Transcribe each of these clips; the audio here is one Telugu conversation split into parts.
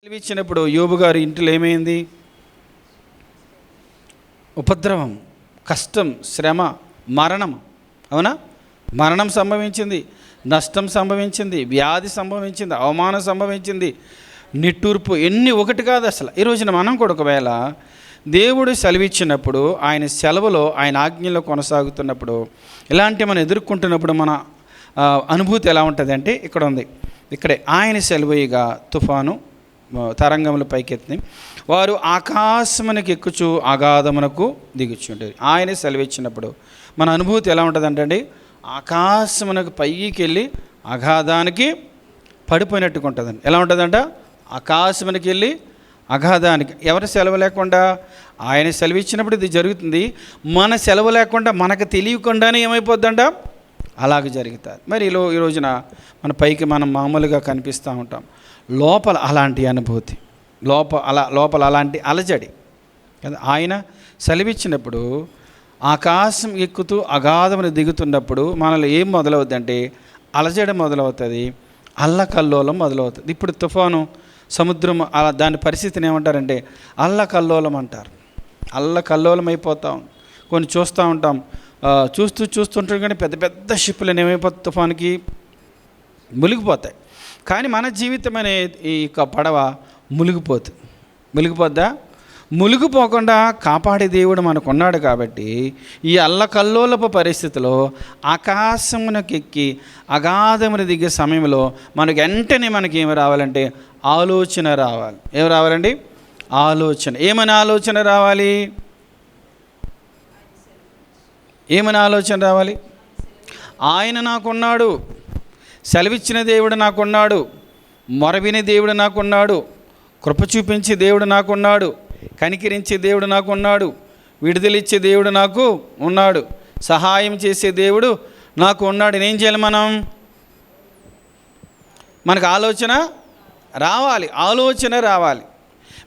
ఇచ్చినప్పుడు యోబు గారి ఇంటిలో ఏమైంది? ఉపద్రవం, కష్టం, శ్రమ, మరణం. అవునా? మరణం సంభవించింది, నష్టం సంభవించింది, వ్యాధి సంభవించింది, అవమానం సంభవించింది, నిట్టూర్పు, ఎన్ని ఒకటి కాదు అసలు. ఈ రోజున మనం కూడా ఒకవేళ దేవుడు సెలవిచ్చినప్పుడు, ఆయన సెలవులో, ఆయన ఆజ్ఞలో కొనసాగుతున్నప్పుడు, ఇలాంటి మనం ఎదుర్కొంటున్నప్పుడు మన అనుభూతి ఎలా ఉంటుంది అంటే ఇక్కడ ఉంది. ఇక్కడే ఆయన సెలవుగా తుఫాను తరంగములు పైకెత్తి వారు ఆకాశమునకు ఎక్కుచు అగాధమునకు దిగుచుండేది. ఆయన సెలవిచ్చినప్పుడు మన అనుభూతి ఎలా ఉంటుందంటే ఆకాశమునకు పైకి వెళ్ళి అగాధానికి పడిపోయినట్టుగా ఉంటుందండి. ఎలా ఉంటుందంట? ఆకాశమునకి వెళ్ళి అగాధానికి. ఎవరి సెలవు లేకుండా ఆయన సెలవిచ్చినప్పుడు ఇది జరుగుతుంది. మన సెలవు లేకుండా మనకు తెలియకుండానే ఏమైపోద్దంట? అలాగే జరుగుతుంది. మరి ఈ రోజున మన పైకి మనం మామూలుగా కనిపిస్తూ ఉంటాం, లోపల అలాంటి అనుభూతి, లోపల అలాంటి అలజడి కదా. ఆయన సెలవిచ్చినప్పుడు ఆకాశం ఎక్కుతూ అగాధమును దిగుతున్నప్పుడు మనలో ఏం మొదలవుద్దంటే అలజడి మొదలవుతుంది, అల్లకల్లోలం మొదలవుతుంది. ఇప్పుడు తుఫాను, సముద్రం, దాని పరిస్థితిని ఏమంటారంటే అల్లకల్లోలం అంటారు. అల్లకల్లోలం అయిపోతాం. కొన్ని చూస్తూ ఉంటాం, చూస్తుంటాం కానీ పెద్ద పెద్ద షిప్పులు ఏమైపోతాయి, తుఫానికి మునిగిపోతాయి. కానీ మన జీవితం అనే ఈ పడవ మునిగిపోద్దా? మునిగిపోకుండా కాపాడే దేవుడు మనకున్నాడు. కాబట్టి ఈ అల్లకల్లోలపు పరిస్థితిలో ఆకాశమునకు ఎక్కి అగాధమును దిగే సమయంలో మనకి వెంటనే ఏమి రావాలంటే ఆలోచన రావాలి. ఏమి రావాలండి? ఆలోచన. ఏమని ఆలోచన రావాలి? ఏమని ఆలోచన రావాలి? ఆయన నాకున్నాడు, సెలవిచ్చిన దేవుడు నాకున్నాడు, మొరవిని దేవుడు నాకున్నాడు, కృప చూపించే దేవుడు నాకున్నాడు, కనికరించే దేవుడు నాకున్నాడు, విడుదలిచ్చే దేవుడు నాకు ఉన్నాడు, సహాయం చేసే దేవుడు నాకు ఉన్నాడు. ఏం చేయాలి? మనకు ఆలోచన రావాలి.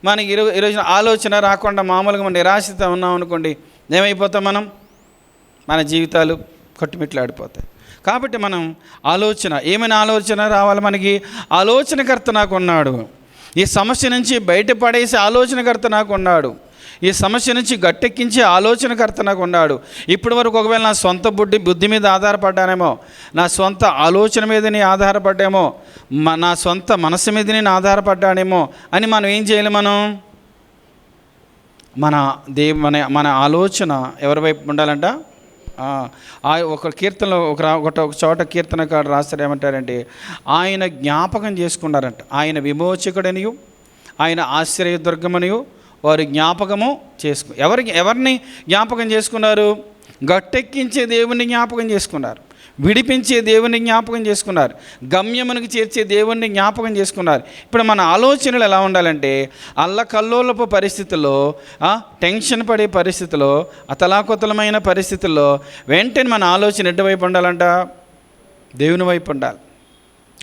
మనకి ఈరోజు ఆలోచన రాకుండా మామూలుగా మనం నిరాశతో ఉన్నాం అనుకోండి, ఏమైపోతాం? మన జీవితాలు కొట్టుమిట్లాడిపోతాయి. కాబట్టి మనం ఏమైనా ఆలోచన రావాలి మనకి. ఆలోచనకర్త నాకు ఉన్నాడు. ఈ సమస్య నుంచి బయటపడేసే ఆలోచనకర్త నాకు ఉన్నాడు. ఈ సమస్య నుంచి గట్టెక్కించే ఆలోచనకర్త నాకు ఉన్నాడు. ఇప్పటి వరకు ఒకవేళ నా సొంత బుద్ధి మీద ఆధారపడ్డానేమో, నా సొంత ఆలోచన మీద నేను ఆధారపడ్డామో, నా సొంత మనసు మీద నేను ఆధారపడ్డానేమో అని మనం ఏం చేయాలి? మన ఆలోచన ఎవరి వైపు ఉండాలంట? ఒక కీర్తనలో ఒక చోట కీర్తనకారుడు రాస్తారు, ఏమంటారంటే ఆయన జ్ఞాపకం చేసుకున్నారంట. ఆయన విమోచకుడనియు ఆయన ఆశ్రయదుర్గమనియు వారు జ్ఞాపకము ఎవరిని జ్ఞాపకం చేసుకున్నారు? గట్టెక్కించే దేవుణ్ణి జ్ఞాపకం చేసుకున్నారు, విడిపించే దేవుణ్ణి జ్ఞాపకం చేసుకున్నారు, గమ్యమునకు చేర్చే దేవుణ్ణి జ్ఞాపకం చేసుకున్నారు. ఇప్పుడు మన ఆలోచనలు ఎలా ఉండాలంటే అల్లకల్లోలపు పరిస్థితుల్లో, టెన్షన్ పడే పరిస్థితుల్లో, అతలాకుతలమైన పరిస్థితుల్లో వెంటనే మన ఆలోచన ఎటువైపు ఉండాలంట? దేవుని వైపు ఉండాలి.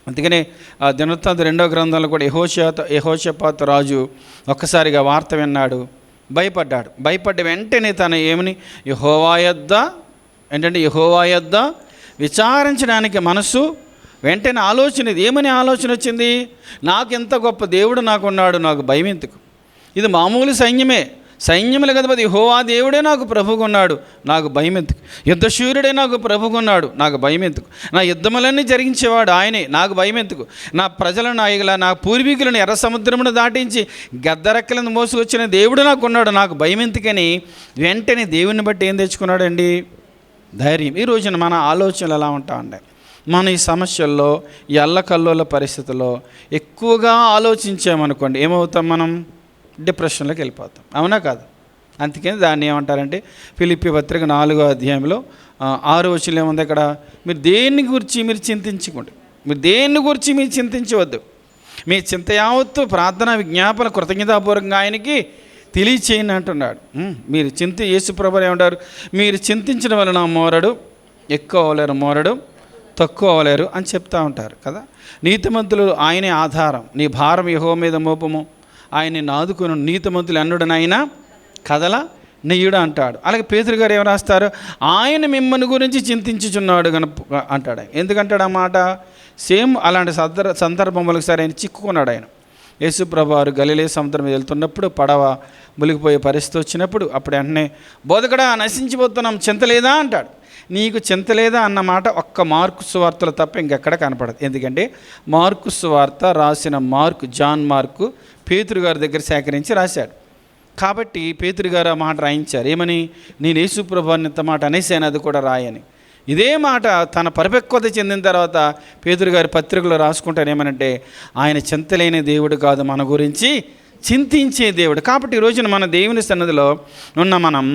అందుకనే దినవృత్తాంత 2వ గ్రంథంలో కూడా యెహోషాపాతు రాజు ఒక్కసారిగా వార్త విన్నాడు, భయపడ్డ వెంటనే తన యెహోవా యొద్ద విచారించడానికి మనసు వెంటనే ఆలోచన. ఏమని ఆలోచన వచ్చింది? నాకు ఎంత గొప్ప దేవుడు నాకున్నాడు, నాకు భయం ఎందుకు? ఇది మామూలు సైన్యములు కదా, యెహోవా దేవుడే నాకు ప్రభువుకున్నాడు, నాకు భయం ఎందుకు? యుద్ధశూరుడే నాకు ప్రభువుకున్నాడు, నాకు భయం ఎందుకు? నా యుద్ధములన్నీ జరిగించేవాడు ఆయనే, నాకు భయం ఎందుకు? నా ప్రజలను నా పూర్వీకులను ఎర్ర సముద్రమును దాటించి గద్దరెక్కలను మోసుకొచ్చిన దేవుడు నాకున్నాడు, నాకు భయం ఎందుకని వెంటనే దేవుని బట్టి ఏం తెచ్చుకున్నాడండి? ధైర్యం. ఈ రోజున మన ఆలోచనలు ఎలా ఉంటాయండి? మన ఈ సమస్యల్లో, ఈ అల్లకల్లోల పరిస్థితుల్లో ఎక్కువగా ఆలోచించామనుకోండి, ఏమవుతాం? డిప్రెషన్లోకి వెళ్ళిపోతాం. అవునా కాదు? అందుకని దాన్ని ఏమంటారంటే ఫిలిప్పీ పత్రిక 4వ అధ్యాయంలో 6వ వచనంలో ఏముంది? అక్కడ మీరు దేన్ని గురించి మీరు చింతించవద్దు, మీ చింత యావత్తు ప్రార్థన విజ్ఞాపన కృతజ్ఞతాపూర్వకంగా ఆయనకి తెలియచేయండి అంటున్నాడు. మీరు యేసుప్రభువు ఏమంటారు? మీరు చింతించడం వలన మోరడు ఎక్కువ అవ్వలేరు, మోరడు తక్కువ అవ్వలేరు అని చెప్తూ ఉంటారు కదా. నీతిమంతులు ఆయనే ఆధారం, నీ భారం యెహోవా మీద మోపము, ఆయన్ని నాదుకును, నీతిమంతులు అన్నుడనైనా కదల నెయ్యుడు అంటాడు. అలాగే పేతురు గారు ఏమి రాస్తారు? ఆయన మిమ్మల్ని గురించి చింతించుచున్నాడు అంటాడు. ఎందుకంటాడు ఆ మాట? సేమ్ అలాంటి సందర్భంలో ఒకసారి ఆయన చిక్కుకున్నాడు. ఆయన యేసుప్రభు వారు గలిలే సముద్రం మీద వెళ్తున్నప్పుడు పడవ మునిగిపోయే పరిస్థితి వచ్చినప్పుడు అప్పుడు వెంటనే బోధకుడా నశించిపోతున్నాం, చింత లేదా అంటాడు. నీకు చింత లేదా అన్న మాట ఒక్క మార్కు సువార్తలో తప్ప ఇంకెక్కడ కనపడదు. ఎందుకంటే మార్కు సువార్త రాసిన జాన్ మార్కు పేతురు గారి దగ్గర సేకరించి రాశాడు. కాబట్టి పేతురు గారు ఆ మాట రాయించారు. ఏమని? నేను యేసుప్రభుని ఇంత మాట అనేసాను, అది కూడా రాయని. ఇదే మాట తన పరిపక్వత చెందిన తర్వాత పేతురు గారి పత్రికలో రాసుకుంటారు. ఏమనంటే ఆయన చింతలేని దేవుడు కాదు, మన గురించి చింతించే దేవుడు. కాబట్టి ఈ రోజున మన దేవుని సన్నిధిలో ఉన్న మనం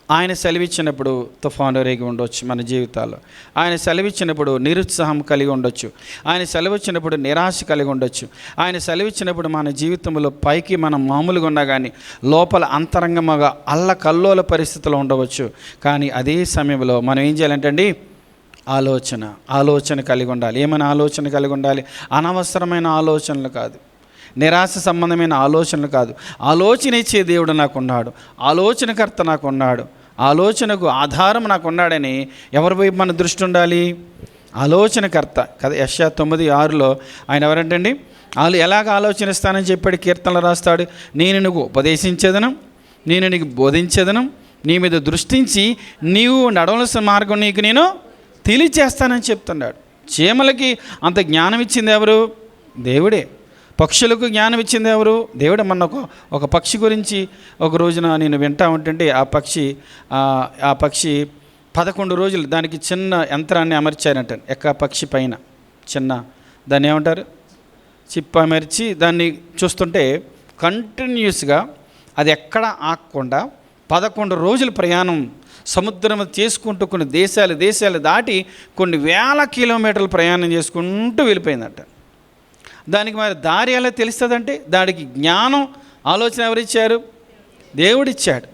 ఆయన సెలవిచ్చినప్పుడు తుఫాను రేగి ఉండొచ్చు మన జీవితాల్లో. ఆయన సెలవిచ్చినప్పుడు నిరుత్సాహం కలిగి ఉండొచ్చు. ఆయన సెలవిచ్చినప్పుడు నిరాశ కలిగి ఉండొచ్చు. ఆయన సెలవిచ్చినప్పుడు మన జీవితంలో పైకి మనం మామూలుగా ఉన్నా కానీ లోపల అంతరంగముగా అల్లకల్లోల పరిస్థితుల్లో ఉండవచ్చు. కానీ అదే సమయంలో మనం ఏం చేయాలంటే ఆలోచన కలిగి ఉండాలి. ఏమైనా ఆలోచన కలిగి ఉండాలి? అనవసరమైన ఆలోచనలు కాదు, నిరాశ సంబంధమైన ఆలోచనలు కాదు. ఆలోచన ఇచ్చే దేవుడు నాకున్నాడు, ఆలోచనకర్త నాకున్నాడు, ఆలోచనకు ఆధారం నాకున్నాడని ఎవరి వైపు మన దృష్టి ఉండాలి? ఆలోచనకర్త కదా. యెషయా 9:6లో ఆయన ఎవరంటండి? ఎలాగ ఆలోచనిస్తానని చెప్పాడు, కీర్తనలు రాస్తాడు. నేను నీకు ఉపదేశించేదను, నేను నీకు బోధించేదను, నీ మీద దృష్టించి నీవు నడవలసిన మార్గం నీకు నేను తెలియచేస్తానని చెప్తున్నాడు. చీమలకి అంత జ్ఞానం ఇచ్చింది ఎవరు? దేవుడే. పక్షులకు జ్ఞానం ఇచ్చింది ఎవరు? దేవుడు. మొన్న ఒక పక్షి గురించి ఒక రోజున నేను వింటా ఉంటుంటే ఆ పక్షి 11 రోజులు దానికి చిన్న యంత్రాన్ని అమర్చారంట. పక్షి పైన చిన్న దాన్ని ఏమంటారు, చిప్ అమర్చి దాన్ని చూస్తుంటే కంటిన్యూస్గా అది ఎక్కడ ఆగకుండా 11 రోజులు ప్రయాణం సముద్రం చేసుకుంటూ కొన్ని దేశాలు దాటి కొన్ని వేల కిలోమీటర్లు ప్రయాణం చేసుకుంటూ వెళ్ళిపోయిందట. దానికి మరి దారి ఎలా తెలుస్తుందంటే దానికి జ్ఞానం, ఆలోచన ఎవరిచ్చారు? దేవుడిచ్చాడు.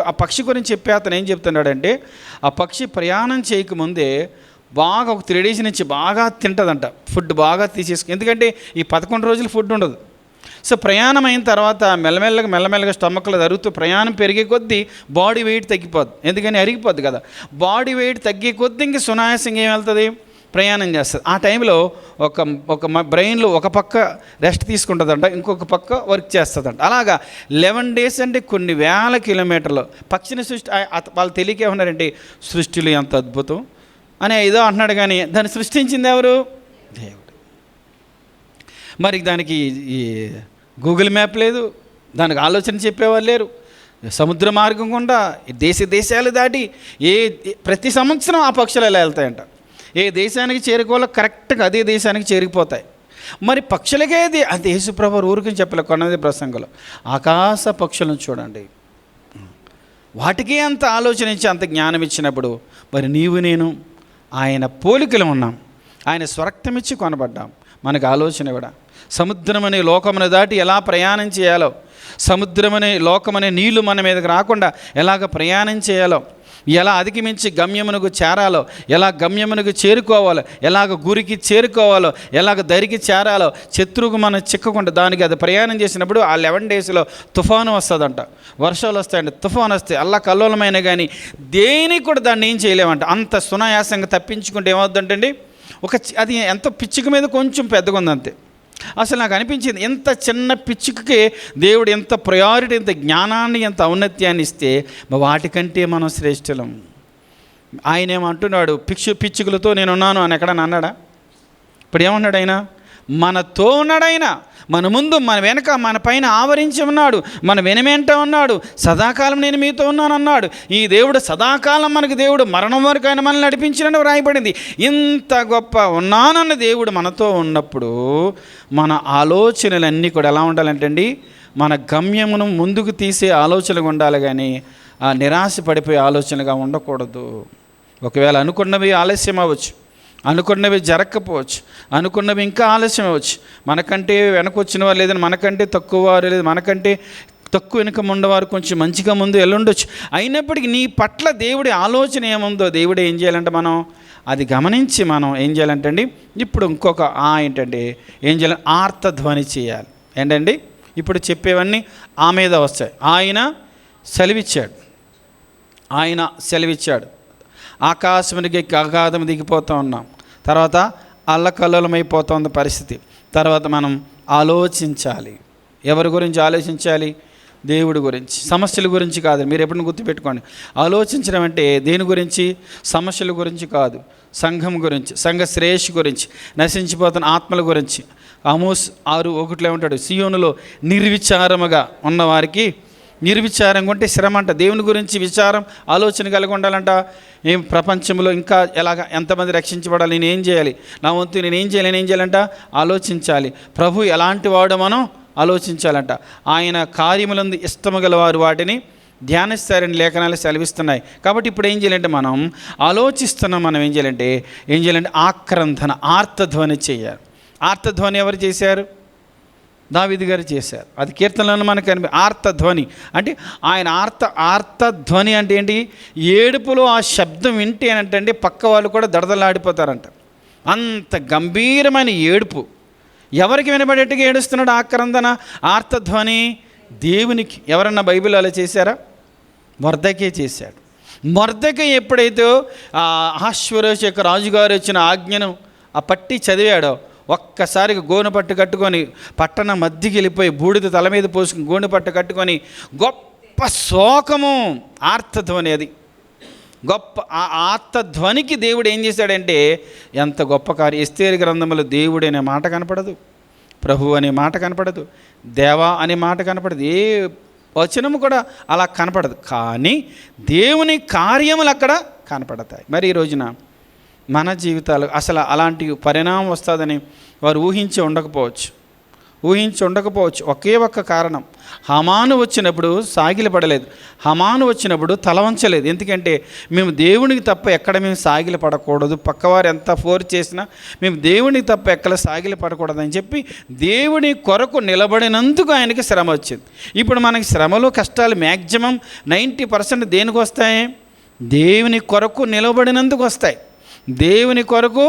ఆ పక్షి గురించి చెప్పే అతను ఏం చెప్తున్నాడంటే ఆ పక్షి ప్రయాణం చేయకముందే బాగా ఒక 3 days నుంచి బాగా తింటుందంట, ఫుడ్ బాగా తీసేసుకు. ఎందుకంటే ఈ 11 రోజులు ఫుడ్ ఉండదు. సో ప్రయాణం అయిన తర్వాత మెల్లమెల్లగా స్టమక్లో జరుగుతూ ప్రయాణం పెరిగే కొద్దీ బాడీ వెయిట్ తగ్గిపోద్ది. ఎందుకని అరిగిపోద్ది కదా. బాడీ వెయిట్ తగ్గే కొద్దీ ఇంక సునాయాసంగా ఏమెళ్తుంది, ప్రయాణం చేస్తుంది. ఆ టైంలో ఒక బ్రెయిన్లో ఒక పక్క రెస్ట్ తీసుకుంటుందంట, ఇంకొక పక్క వర్క్ చేస్తుందంట. అలాగా 11 days అంటే కొన్ని వేల కిలోమీటర్లు పక్షిని వాళ్ళు తెలియకే ఉన్నారంటే సృష్టిలో ఎంత అద్భుతం అని ఏదో అంటున్నాడు. కానీ దాన్ని సృష్టించింది ఎవరు? దేవుడు. మరి దానికి ఈ గూగుల్ మ్యాప్ లేదు, దానికి ఆలోచన చెప్పేవాళ్ళు లేరు. సముద్ర మార్గం గుండా దేశాలు దాటి ప్రతి సంవత్సరం ఆ పక్షులు ఎలా వెళ్తాయంట. ఏ దేశానికి చేరుకోవాలో కరెక్ట్గా అదే దేశానికి చేరిపోతాయి. మరి పక్షులకే అది యేసుప్రభు ఊరికి చెప్పలే కొన్నది ప్రసంగంలో. ఆకాశ పక్షులను చూడండి, వాటికే అంత ఆలోచన ఇచ్చి అంత జ్ఞానం ఇచ్చినప్పుడు మరి నీవు నేను ఆయన పోలికలు ఉన్నాం, ఆయన స్వరక్తమిచ్చి కొనబడ్డాం. మనకు ఆలోచన కూడా సముద్రం అనే లోకమును దాటి ఎలా ప్రయాణం చేయాలో, సముద్రం అనే లోకమనే నీళ్లు మన మీదకి రాకుండా ఎలాగ ప్రయాణం చేయాలో, ఎలా అధిగమించి గమ్యమునకు చేరాలో, ఎలా గమ్యమునకు చేరుకోవాలో, ఎలాగ గురికి చేరుకోవాలో, ఎలాగ దరికి చేరాలో, శత్రువుకు మనం చిక్కకుండా దానికి అది ప్రయాణం చేసినప్పుడు ఆ 11 daysలో తుఫాను వస్తుందంట, వర్షాలు వస్తాయంట. తుఫాను వస్తే అల్లా కల్లోలమైన కానీ దేనికి కూడా దాన్ని ఏం చేయలేమంట. అంత సునాయాసంగా తప్పించుకుంటే ఏమవుతుందండి, అది ఎంత పిచ్చుక మీద కొంచెం పెద్దగా ఉందంతే. అసలు నాకు అనిపించింది ఎంత చిన్న పిచ్చుకకే దేవుడు ఎంత ప్రయారిటీ, ఎంత జ్ఞానాన్ని, ఎంత ఔన్నత్యాన్ని ఇస్తే వాటికంటే మనం శ్రేష్ఠులం. ఆయన ఏమంటున్నాడు, పిచ్చుకలతో నేనున్నాను అని ఎక్కడన్నా అన్నాడా? ఇప్పుడు ఏమన్నాడు ఆయన? మనతో ఉన్నాడు ఆయన, మన ముందు మన వెనక మన పైన ఆవరించి ఉన్నాడు, మన వెనుమెంట ఉన్నాడు, సదాకాలం నేను మీతో ఉన్నాను అన్నాడు. ఈ దేవుడు సదాకాలం మనకు దేవుడు, మరణం వరకు ఆయన మనల్ని నడిపించినట్టు వ్రాయబడింది. ఇంత గొప్ప ఉన్నానన్న దేవుడు మనతో ఉన్నప్పుడు మన ఆలోచనలన్నీ కూడా ఎలా ఉండాలంటే అండి, మన గమ్యమును ముందుకు తీసే ఆలోచనగా ఉండాలి, కానీ ఆ నిరాశ పడిపోయే ఆలోచనగా ఉండకూడదు. ఒకవేళ అనుకున్నవి ఆలస్యం అవ్వచ్చు, అనుకున్నవి జరగకపోవచ్చు, అనుకున్నవి ఇంకా ఆలస్యం అవ్వచ్చు. మనకంటే వెనకొచ్చిన వారు లేదని, మనకంటే తక్కువ వారు లేదు, మనకంటే తక్కువ వెనుక ఉండవారు కొంచెం మంచిగా ముందు వెళ్ళుండొచ్చు. అయినప్పటికీ నీ పట్ల దేవుడి ఆలోచన ఏముందో దేవుడు ఏం చేయాలంటే మనం అది గమనించి మనం ఏం చేయాలంటే అండి, ఇప్పుడు ఇంకొక ఏంటంటే ఏం చేయాలి, ఆర్తధ్వని చేయాలి. ఏంటండి, ఇప్పుడు చెప్పేవన్నీ ఆ మీద వస్తాయి. ఆయన సెలవిచ్చాడు, ఆకాశమునికి అగాధం దిగిపోతూ ఉన్నాం. తర్వాత అల్లకల్లోలమైపోతుంది పరిస్థితి. తర్వాత మనం ఆలోచించాలి. ఎవరి గురించి ఆలోచించాలి? దేవుడి గురించి, సమస్యల గురించి కాదు. మీరు ఎప్పుడు గుర్తుపెట్టుకోండి, ఆలోచించడం అంటే దేని గురించి? సమస్యల గురించి కాదు, సంఘం గురించి, సంఘ శ్రేయస్సు గురించి, నశించిపోతున్న ఆత్మల గురించి. ఆమోస్ 6:1 ఉంటాడు, సియోనులో నిర్విచారముగా ఉన్నవారికి, నిర్విచారంగా ఉంటే శ్రమ అంట. దేవుని గురించి విచారం, ఆలోచన కలిగి ఉండాలంట. ఏం ప్రపంచంలో ఇంకా ఎంతమంది రక్షించబడాలి, నేనేం చేయాలి, నా వంతు నేనేం చేయాలంట ఆలోచించాలి. ప్రభు ఎలాంటి వాడు మనం ఆలోచించాలంట. ఆయన కార్యములందు ఇష్టము గలవారు వాటిని ధ్యానిస్తారని లేఖనాలు సెలవిస్తున్నాయి. కాబట్టి ఇప్పుడు ఏం చేయాలంటే మనం ఆలోచిస్తున్నాం, మనం ఏం చేయాలంటే ఆక్రందన, ఆర్తధ్వని చేయాలి. ఆర్తధ్వని ఎవరు చేశారు? దావీదు గారు చేశారు. అది కీర్తనలను మనకు ఆర్తధ్వని అంటే ఆయన ఆర్తధ్వని అంటే ఏంటి? ఏడుపులో ఆ శబ్దం వింటే అంటే పక్క వాళ్ళు కూడా దడదలాడిపోతారంట. అంత గంభీరమైన ఏడుపు. ఎవరికి వినబడేట్టుగా ఏడుస్తున్నాడు? ఆక్రందన, ఆర్తధ్వని దేవునికి. ఎవరన్నా బైబిల్ అలా చేశారా? మొర్దెకై చేశాడు. మొర్దెకై ఎప్పుడైతే అహష్వేరోషు యొక్క రాజుగారు వచ్చిన ఆజ్ఞను ఆ పట్టి చదివాడో, ఒక్కసారిగా గోనె పట్టు కట్టుకొని పట్టణ మధ్యకి వెళ్ళిపోయి బూడిద తల మీద పోసుకుని గోనె పట్టు కట్టుకొని గొప్ప శోకము, ఆర్తధ్వని. అది గొప్ప ఆ ఆర్తధ్వనికి దేవుడు ఏం చేశాడంటే ఎంత గొప్ప కార్యం. ఎస్తేరు గ్రంథంలో దేవుడు అనే మాట కనపడదు, ప్రభు అనే మాట కనపడదు, దేవా అనే మాట కనపడదు, ఏ వచనము కూడా అలా కనపడదు. కానీ దేవుని కార్యములు అక్కడ కనపడతాయి. మరి ఈ రోజున మన జీవితాలు అసలు అలాంటి పరిణామం వస్తుందని వారు ఊహించి ఉండకపోవచ్చు. ఒకే ఒక్క కారణం, హమాను వచ్చినప్పుడు సాగిలపడలేదు, హమాను వచ్చినప్పుడు తలవంచలేదు. ఎందుకంటే మేము దేవునికి తప్ప ఎక్కడ మేము సాగిలపడకూడదు, పక్కవారు ఎంత ఫోర్స్ చేసినా మేము దేవునికి తప్ప ఎక్కడ సాగిలపడకూడదని చెప్పి దేవుని కొరకు నిలబడినందుకు ఆయనకి శ్రమ వచ్చింది. ఇప్పుడు మనకి శ్రమలు, కష్టాలు మ్యాక్సిమం 90% దేనికి వస్తాయి? దేవుని కొరకు నిలబడినందుకు వస్తాయి, దేవుని కొరకు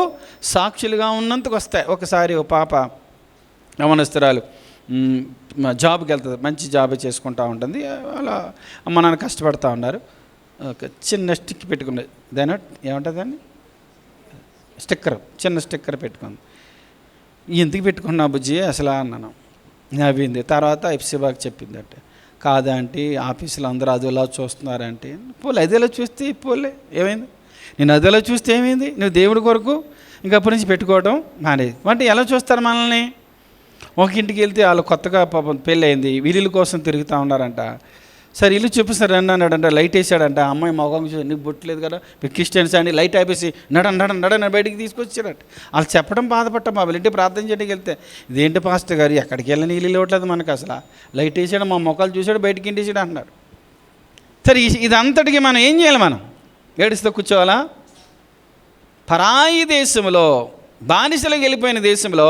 సాక్షులుగా ఉన్నందుకు వస్తాయి. ఒకసారి ఓ పాప యవనస్తురాలు జాబ్కి వెళ్తుంది, మంచి జాబ్ చేసుకుంటూ ఉంటుంది. అలా అమ్మ నాన్న కష్టపడుతూ ఉన్నారు. ఒక చిన్న స్టిక్ పెట్టుకున్నది, దాని ఏమంటుంది దాన్ని స్టిక్కర్, చిన్న స్టిక్కర్ పెట్టుకుంది. ఎందుకు పెట్టుకున్నా బుజ్జి అసలు అన్నాను. నవ్వింది. తర్వాత ఎఫ్సీబాకి చెప్పింది అంటే, కాదా అంటే ఆఫీసులో అందరూ అదిలా చూస్తున్నారంటే. పోలే అదేలా చూస్తే పోలే ఏమైంది, నేను అదేలా చూస్తే ఏమైంది, నువ్వు దేవుడి కొరకు ఇంకప్పటి నుంచి పెట్టుకోవడం మానేది. అంటే ఎలా చూస్తారు మనల్ని? ఒక ఇంటికి వెళ్తే వాళ్ళు కొత్తగా పాపం పెళ్ళి అయింది, వీళ్ళ కోసం తిరుగుతూ ఉన్నారంట. సరే ఇల్లు చూపిస్తారు రండి అన్నాడంట, లైట్ వేసాడంట. అమ్మాయి మొగం చూసి నీకు బొట్టలేదు కదా, మీరు క్రిస్టియన్స్ అండి, లైట్ ఆపేసి నడని బయటికి తీసుకొచ్చారంట. వాళ్ళు చెప్పడం బాధపడ్డాం. మా ఇంటి ప్రార్థన చేయడానికి వెళ్తే, ఇదేంటి పాస్టర్ గారు ఎక్కడికి వెళ్ళని నీళ్ళు ఇవ్వట్లేదు మనకు, అసలు లైట్ వేసాడు, మా మొక్కలు చూసాడు, బయటికి ఇంటేసాడు అంటున్నాడు. సరే ఇదంతటికి మనం ఏం చేయాలి? మనం ఏడుస్తూ కూర్చోవాలా? పరాయి దేశంలో, బానిసలకు వెళ్ళిపోయిన దేశంలో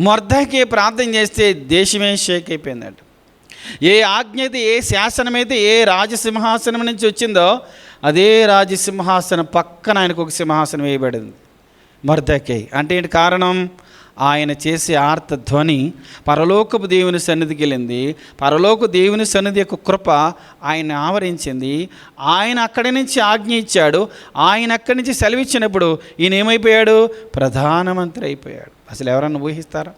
మొర్దెకై ప్రార్థన చేస్తే దేశమే షేక్ అయిపోయిందంట. ఏ ఆజ్ఞ అయితే, ఏ శాసనమైతే ఏ రాజసింహాసనం నుంచి వచ్చిందో అదే రాజసింహాసనం పక్కన ఆయనకు ఒక సింహాసనం వేయబడింది. మొర్దెకై అంటే ఏంటి కారణం? ఆయన చేసే ఆర్తధ్వని పరలోకపు దేవుని సన్నిధికి వెళ్ళింది. పరలోక దేవుని సన్నిధి యొక్క కృప ఆయన ఆవరించింది. ఆయన అక్కడి నుంచి ఆజ్ఞ ఇచ్చాడు. ఆయన అక్కడి నుంచి సెలవిచ్చినప్పుడు ఈయన ఏమైపోయాడు? ప్రధానమంత్రి అయిపోయాడు. అసలు ఎవరన్నా ఊహిస్తారా?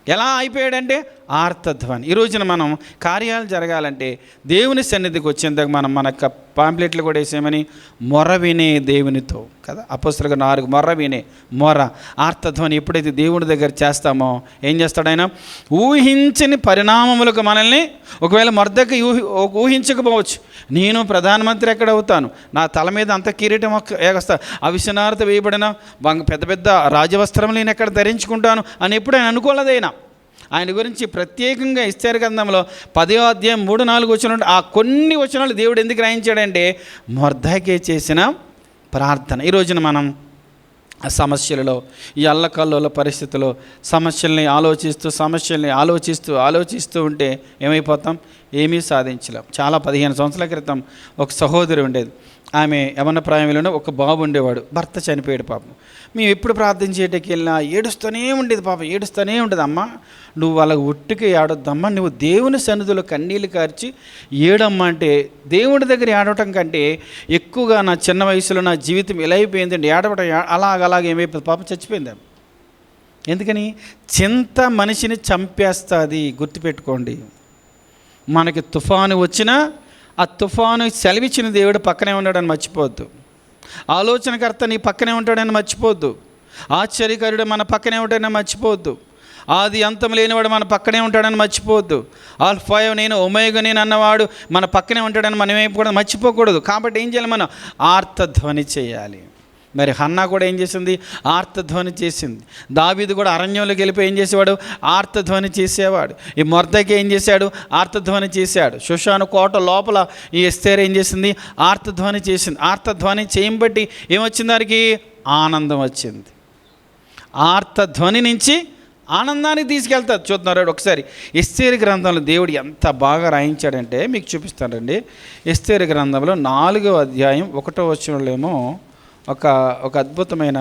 ఎలా అయిపోయాడంటే ఆర్తధ్వని. ఈ రోజున మనం కార్యాలు జరగాలంటే దేవుని సన్నిధికి వచ్చేందుకు మనం మన పాంప్లెట్లు కూడా వేసేమని మొర వినే దేవునితో కదా, అపోస్తలుగా 4 మొర వినే మొర ఆర్తధ్వని ఎప్పుడైతే దేవుని దగ్గర చేస్తామో ఏం చేస్తాడు ఆయన? ఊహించని పరిణామములకు మనల్ని, ఒకవేళ మొర్దెకై ఊహించకపోవచ్చు, నేను ప్రధానమంత్రి ఎక్కడ అవుతాను, నా తల మీద అంత కిరీటం ఏగస్తా, అవిసనారత వేయబడిన పెద్ద పెద్ద రాజవస్త్రం నేను ఎక్కడ ధరించుకుంటాను అని ఎప్పుడు ఆయన అనుకోలేదైనా. ఆయన గురించి ప్రత్యేకంగా ఎస్తేరు గ్రంథంలో 10వ అధ్యాయం 3-4 వచనాలు, ఆ కొన్ని వచనాలు దేవుడు ఎందుకు రాయించాడంటే మొర్దెకై చేసిన ప్రార్థన. ఈ రోజున మనం ఆ సమస్యలలో, ఈ అల్లకల్లోల పరిస్థితుల్లో సమస్యల్ని ఆలోచిస్తూ ఉంటే ఏమైపోతాం? ఏమీ సాధించలేం. చాలా 15 సంవత్సరాల క్రితం ఒక సహోదరి ఉండేది. ఆమె యవ్వన ప్రాయంలోనే ఒక బాబు ఉండేవాడు, భర్త చనిపోయాడు. పాపం మేము ఎప్పుడు ప్రార్థన చేయడానికి వెళ్ళినా ఏడుస్తూనే ఉండేది. పాపం ఏడుస్తూనే ఉండేది. అమ్మ నువ్వు వాళ్ళకి ఒట్టుకి ఏడొద్దమ్మా, నువ్వు దేవుని సన్నిధిలో కన్నీళ్ళు కార్చి ఏడమ్మా అంటే, దేవుడి దగ్గర ఏడవటం కంటే ఎక్కువగా నా చిన్న వయసులో నా జీవితం ఎలా అయిపోయిందండి, ఏడవటం అలాగేమైపోయింది. పాపం చచ్చిపోయింది. ఎందుకని? చింత మనిషిని చంపేస్తుంది. గుర్తుపెట్టుకోండి. మనకి తుఫాను వచ్చినా ఆ తుఫాను సెలవిచ్చిన దేవుడు పక్కనే ఉంటాడని మర్చిపోవద్దు. ఆలోచనకర్త నీ పక్కనే ఉంటాడని మర్చిపోవద్దు. ఆశ్చర్యకరుడు మన పక్కనే ఉంటాడని మర్చిపోవద్దు. ఆది అంతం లేనివాడు మన పక్కనే ఉంటాడని మర్చిపోవద్దు. ఆల్ఫా నేను ఒమేగా నేను అన్నవాడు మన పక్కనే ఉంటాడని మనం కూడా మర్చిపోకూడదు. కాబట్టి ఏం చేయాలి? మనం ఆర్తధ్వని చేయాలి. మరి హన్నా కూడా ఏం చేసింది? ఆర్తధ్వని చేసింది. దావీదు కూడా అరణ్యంలోకి వెళ్ళిపోయి ఏం చేసేవాడు? ఆర్తధ్వని చేసేవాడు. ఈ మొర్దెకై ఏం చేశాడు? ఆర్తధ్వని చేశాడు. షూషాను కోట లోపల ఈ ఎస్తేరు ఏం చేసింది? ఆర్తధ్వని చేసింది. ఆర్తధ్వని చేయబట్టి ఏమొచ్చింది? దానికి ఆనందం వచ్చింది. ఆర్తధ్వని నుంచి ఆనందానికి తీసుకెళ్తారు. చూస్తున్నారు ఒకసారి ఎస్తేరు గ్రంథంలో దేవుడు ఎంత బాగా రాయించాడంటే మీకు చూపిస్తానండి. ఎస్తేరు గ్రంథంలో 4వ అధ్యాయం 1వ వచనంలో ఒక అద్భుతమైన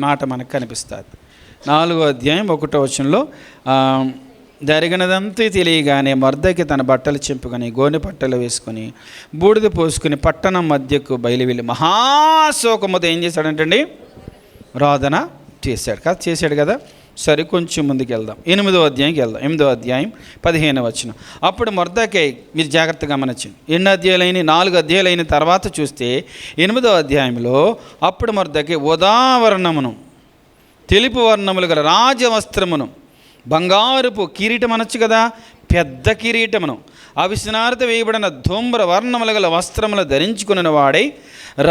మాట మనకు కనిపిస్తుంది. 4వ అధ్యాయం 1వ వచనంలో జరిగినదంతా తెలియగానే మొర్దెకై తన బట్టలు చింపుకొని గోనె పట్టలు వేసుకొని బూడిద పోసుకుని పట్టణం మధ్యకు బయలువెళ్ళి మహాశోకముతో ఏం చేశాడంటండి? రోదన చేశాడు కదా. సరే, కొంచెం ముందుకు వెళ్దాం. 8వ అధ్యాయంకి వెళ్దాం. 8వ అధ్యాయం 15వ వచనం. అప్పుడు మొర్దెకై, మీరు జాగ్రత్తగా గమనించండి, 4 అధ్యాయులైన తర్వాత చూస్తే 8వ అధ్యాయంలో అప్పుడు మొర్దెకై ఉదావర్ణమును తెలుపు వర్ణములు గల రాజవస్త్రమును బంగారుపు కిరీటం అనొచ్చు కదా, పెద్ద కిరీటమును అవిసనారత వేయబడిన ధూమ్ర వర్ణములు గల వస్త్రములు ధరించుకున్న వాడై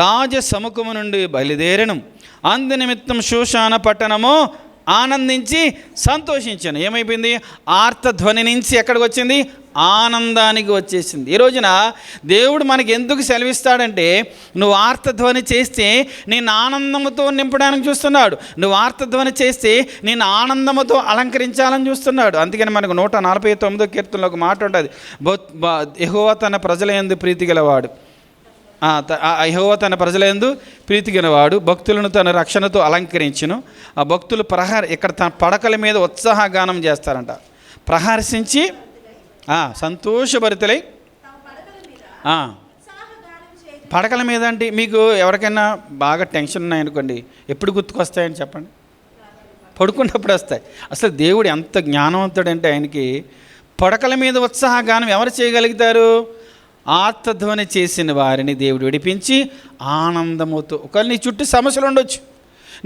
రాజసముఖము నుండి బయలుదేరను. అందు నిమిత్తం షూషాన పట్టణము ఆనందించి సంతోషించాను. ఏమైపోయింది? ఆర్తధ్వని నుంచి ఎక్కడికి వచ్చింది? ఆనందానికి వచ్చేసింది. ఈ రోజున దేవుడు మనకి ఎందుకు సెలవిస్తాడంటే, నువ్వు ఆర్తధ్వని చేస్తే నేను ఆనందముతో నింపడానికి చూస్తున్నాడు. నువ్వు ఆర్తధ్వని చేస్తే నేను ఆనందముతో అలంకరించాలని చూస్తున్నాడు. అందుకని మనకు 149వ కీర్తనలో ఒక మాట ఉంటుంది, యెహోవా తన ప్రజల యందు ప్రీతి గలవాడు, యెహోవా తన ప్రజలందు ప్రీతిగినవాడు, భక్తులను తన రక్షణతో అలంకరించును. ఆ భక్తులు ఇక్కడ తన పడకల మీద ఉత్సాహగానం చేస్తారంట. ప్రహర్షించి సంతోషభరితులై పడకల మీద. అంటే మీకు ఎవరికైనా బాగా టెన్షన్ ఉన్నాయనుకోండి, ఎప్పుడు గుర్తుకొస్తాయని చెప్పండి? పడుకున్నప్పుడు వస్తాయి. అసలు దేవుడు ఎంత జ్ఞానవంతుడంటే, ఆయనకి పడకల మీద ఉత్సాహగానం ఎవరు చేయగలుగుతారు? ఆర్తధ్వని చేసిన వారిని దేవుడు విడిపించి ఆనందముతో. ఒకవేళ నీ చుట్టూ సమస్యలు ఉండొచ్చు,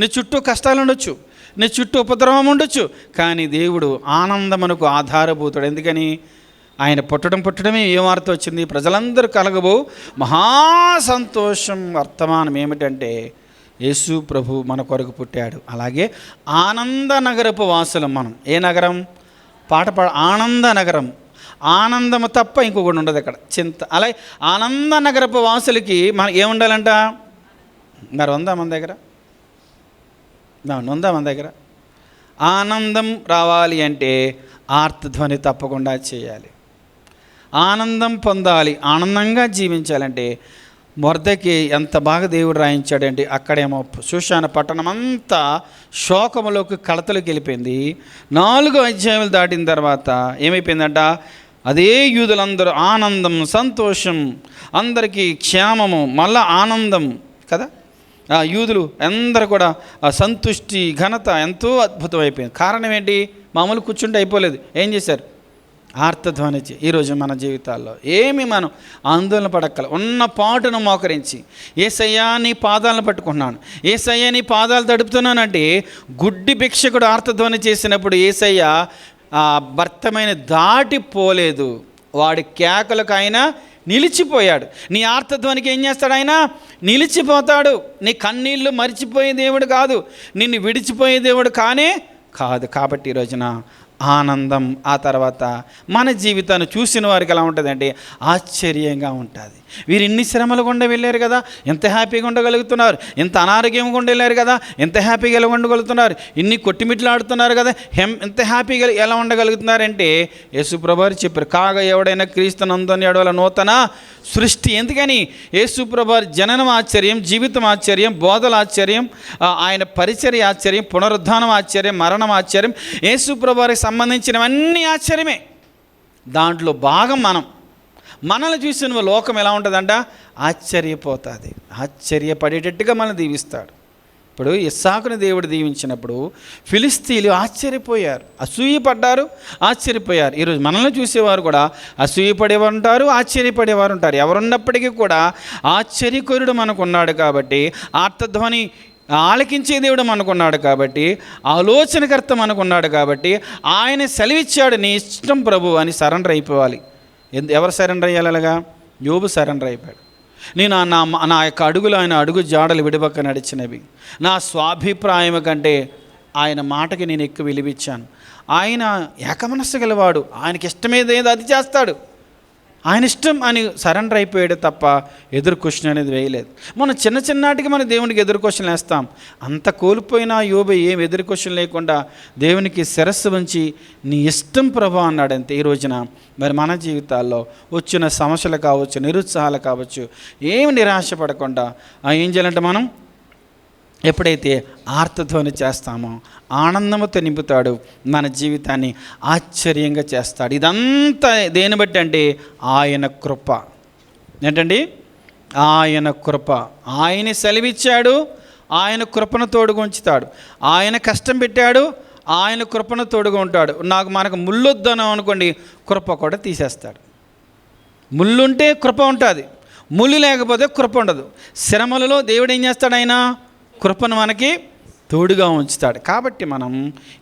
నీ చుట్టూ కష్టాలు ఉండొచ్చు, నీ చుట్టూ ఉపద్రవం ఉండొచ్చు, కానీ దేవుడు ఆనందమునకు ఆధారభూతుడు. ఎందుకని? ఆయన పుట్టడమే ఏ వార్త వచ్చింది? ప్రజలందరూ కలగబో మహాసంతోషం. వర్తమానం ఏమిటంటే యేసు ప్రభు మన కొరకు పుట్టాడు. అలాగే ఆనంద నగరపు వాసులం మనం. ఏ నగరం? ఆనంద నగరం. ఆనందము తప్ప ఇంకొకటి ఉండదు అక్కడ. చింత. అలాగే ఆనంద నగరపు వాసులకి మనం ఏముండాలంట? మరి ఉందా మన దగ్గర? ఉందా మన దగ్గర? ఆనందం రావాలి అంటే ఆర్తధ్వని తప్పకుండా చేయాలి. ఆనందం పొందాలి, ఆనందంగా జీవించాలంటే మొర్దెకై ఎంత బాగా దేవుడు రాయించాడంటే, అక్కడేమో షూషాన పట్టణం అంతా శోకములోకి కలతలోకి వెళ్ళిపోయింది. 4 అధ్యాయాలు దాటిన తర్వాత ఏమైపోయిందంట? అదే యూదులందరూ ఆనందం, సంతోషం, అందరికీ క్షేమము, మళ్ళా ఆనందం కదా. యూదులు అందరూ కూడా సంతుష్టి, ఘనత ఎంతో అద్భుతమైపోయింది. కారణం ఏంటి? మామూలు కూర్చుంటే అయిపోలేదు. ఏం చేశారు? ఆర్తధ్వని. ఈరోజు మన జీవితాల్లో ఏమి మనం ఆందోళన పడక్కల, ఉన్న పాటును మోకరించి యేసయ్యా నీ పాదాలను పట్టుకున్నాను, యేసయ్యా నీ పాదాలు తడుపుతున్నానంటే, గుడ్డి భిక్షకుడు ఆర్తధ్వని చేసినప్పుడు యేసయ్య భర్తమైన దాటిపోలేదు. వాడి కేకలకు ఆయన నిలిచిపోయాడు. నీ ఆర్తధ్వనికి ఏం చేస్తాడు? ఆయన నిలిచిపోతాడు. నీ కన్నీళ్ళు మరిచిపోయే దేవుడు కాదు, నిన్ను విడిచిపోయే దేవుడు కానే కాదు. కాబట్టి ఈ రోజున ఆనందం, ఆ తర్వాత మన జీవితాన్ని చూసిన వారికి ఎలా ఉంటుందంటే ఆశ్చర్యంగా ఉంటుంది. వీరు ఇన్ని శ్రమలు గుండా వెళ్ళారు కదా, ఎంత హ్యాపీగా ఉండగలుగుతున్నారు, ఎంత అనారోగ్యం గుండా వెళ్ళారు కదా, ఎంత హ్యాపీగా ఎలా ఉండగలుగుతున్నారు, ఇన్ని కొట్టిమిట్లు ఆడుతున్నారు కదా, ఎంత హ్యాపీగా ఎలా ఉండగలుగుతున్నారంటే యేసుప్రభువారు చెప్పారు, కాగా ఎవడైనా క్రీస్తునందుని ఎడల నూతన సృష్టి. ఎందుకని? యేసుప్రభువారి జననం ఆశ్చర్యం, జీవితం ఆశ్చర్యం, బోధల ఆశ్చర్యం, ఆయన పరిచర్య ఆశ్చర్యం, పునరుద్ధానం ఆశ్చర్యం, మరణం ఆశ్చర్యం, యేసుప్రభువారికి సంబంధించినవన్నీ ఆశ్చర్యమే. దాంట్లో భాగం మనల్ని చూసిన లోకం ఎలా ఉంటుందంట? ఆశ్చర్యపోతుంది. ఆశ్చర్యపడేటట్టుగా మనల్ని దీవిస్తాడు. ఇప్పుడు ఇస్సాకుని దేవుడు దీవించినప్పుడు ఫిలిస్తీన్లు ఆశ్చర్యపోయారు, అసూయపడ్డారు, ఆశ్చర్యపోయారు. ఈరోజు మనల్ని చూసేవారు కూడా అసూయపడేవారు ఉంటారు, ఆశ్చర్యపడేవారు ఉంటారు. ఎవరున్నప్పటికీ కూడా ఆశ్చర్యకరుడు మనకున్నాడు కాబట్టి, ఆర్తధ్వని ఆలకించే దేవుడు మనకున్నాడు కాబట్టి, ఆలోచనకర్త మనకున్నాడు కాబట్టి, ఆయన సెలవిచ్చాడు నీ ఇష్టం ప్రభు అని సరెండర్ అయిపోవాలి. ఎవరు సరెండర్ అయ్యాలి? అలాగా యోబు సరెండర్ అయిపోయాడు. నేను నా యొక్క అడుగులు ఆయన అడుగు జాడలు విడిపక్క నడిచినవి, నా స్వాభిప్రాయం కంటే ఆయన మాటకి నేను ఎక్కువ విలువిచ్చాను. ఆయన ఏకమనస్సు గలవాడు, ఆయనకి ఇష్టమేదేదో అది చేస్తాడు, ఆయన ఇష్టం అని సరెండర్ అయిపోయాడు తప్ప ఎదురు క్వశ్చన్ అనేది వేయలేదు. మనం చిన్నటికి మన దేవునికి ఎదురు క్వశ్చన్ వేస్తాం. అంత కోల్పోయినా యోబు ఏం ఎదురు క్వశ్చన్ లేకుండా దేవునికి శిరస్సు వంచి నీ ఇష్టం ప్రభు అన్నాడు అంతే. ఈ రోజున మరి మన జీవితాల్లో వచ్చిన సమస్యలు కావచ్చు, నిరుత్సాహాలు కావచ్చు, ఏమి నిరాశపడకుండా ఏం చేయాలంటే మనం ఎప్పుడైతే ఆర్తధ్వని చేస్తామో ఆనందముతో నింపుతాడు, మన జీవితాన్ని ఆశ్చర్యంగా చేస్తాడు. ఇదంతా దేని బట్టి అంటే ఆయన కృప. ఏంటండి? ఆయన కృప. ఆయన సెలవిచ్చాడు, ఆయన కృపను తోడుగా ఉంచుతాడు. ఆయన కష్టం పెట్టాడు, ఆయన కృపను తోడుగా ఉంటాడు. మనకు ముళ్ళొద్దనం అనుకోండి, కృప కూడా తీసేస్తాడు. ముళ్ళుంటే కృప ఉంటుంది, ముళ్ళు లేకపోతే కృప ఉండదు. శ్రమలలో దేవుడు ఏం చేస్తాడు? ఆయన కృపను మనకి తోడుగా ఉంచుతాడు. కాబట్టి మనం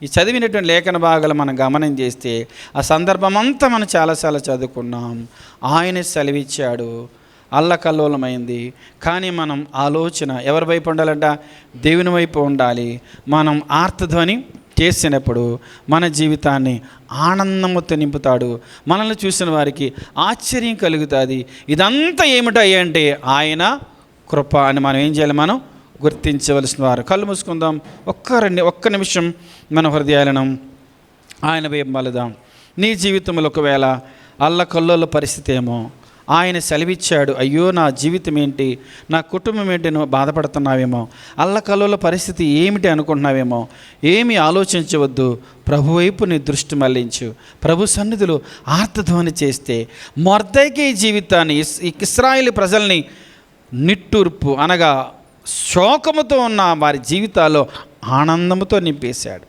ఈ చదివినటువంటి లేఖన భాగాలు మనం గమనం చేస్తే ఆ సందర్భం అంతా మనం చాలాసార్లు చదువుకున్నాం. ఆయన సెలవిచ్చాడు, అల్లకల్లోలమైంది. కానీ మనం ఆలోచన ఎవరి వైపు ఉండాలంట? దేవుని వైపు ఉండాలి. మనం ఆర్తధ్వని చేసినప్పుడు మన జీవితాన్ని ఆనందముతో నింపుతాడు. మనల్ని చూసిన వారికి ఆశ్చర్యం కలుగుతుంది. ఇదంతా ఏమిటాయి అంటే ఆయన కృప అని మనం ఏం చేయాలి? మనం గుర్తించవలసిన వారు. కళ్ళు మూసుకుందాం. ఒక్క నిమిషం మన హృదయాలను ఆయన వైపు మలుదాం. నీ జీవితంలో ఒకవేళ అల్లకల్లోల పరిస్థితి ఏమో, ఆయన సెలవిచ్చాడు, అయ్యో నా జీవితం ఏంటి, నా కుటుంబం ఏంటి, నువ్వు బాధపడుతున్నావేమో, అల్లకల్లోల పరిస్థితి ఏమిటి అనుకుంటున్నావేమో, ఏమీ ఆలోచించవద్దు. ప్రభు వైపు నీ దృష్టి మళ్లించు. ప్రభు సన్నిధిలో ఆర్తధ్వని చేస్తే మొర్దెకై జీవితాన్ని, ఇశ్రాయేలు ప్రజల్ని నిట్టూర్పు అనగా శోకముతో ఉన్న వారి జీవితాల్లో ఆనందముతో నింపేశాడు.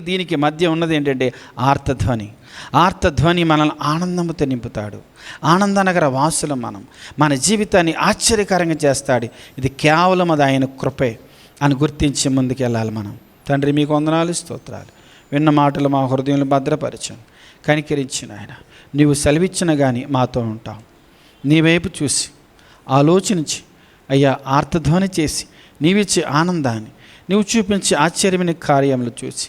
దీనికి మధ్య ఉన్నది ఏంటంటే ఆర్తధ్వని. ఆర్తధ్వని మనల్ని ఆనందముతో నింపుతాడు. ఆనందనగర వాసులం మనం. మన జీవితాన్ని ఆశ్చర్యకరంగా చేస్తాడు. ఇది కేవలం అది ఆయన కృపే అని గుర్తించి ముందుకు వెళ్ళాలి మనం. తండ్రి మీకు వందనాలు, స్తోత్రాలు. విన్న మాటలు మా హృదయంలో భద్రపరచను. కనికరించిన ఆయన నీవు సెలవిచ్చిన కానీ మాతో ఉంటాం. నీ వైపు చూసి ఆలోచించి అయ్యా ఆర్తధ్వని చేసి నీవిచ్చే ఆనందాన్ని, నీవు చూపించే ఆశ్చర్యమైన కార్యములు చూసి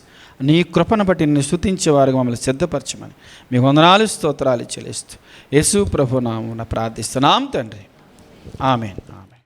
నీ కృపను బట్టి నిన్ను స్తుతించే వారికి మమ్మల్ని సిద్ధపరచమని మీకు వందనాలు, స్తోత్రాలు చెల్లిస్తూ యేసు ప్రభు నామమున ప్రార్థిస్తున్నాం తండ్రి. ఆమేన్.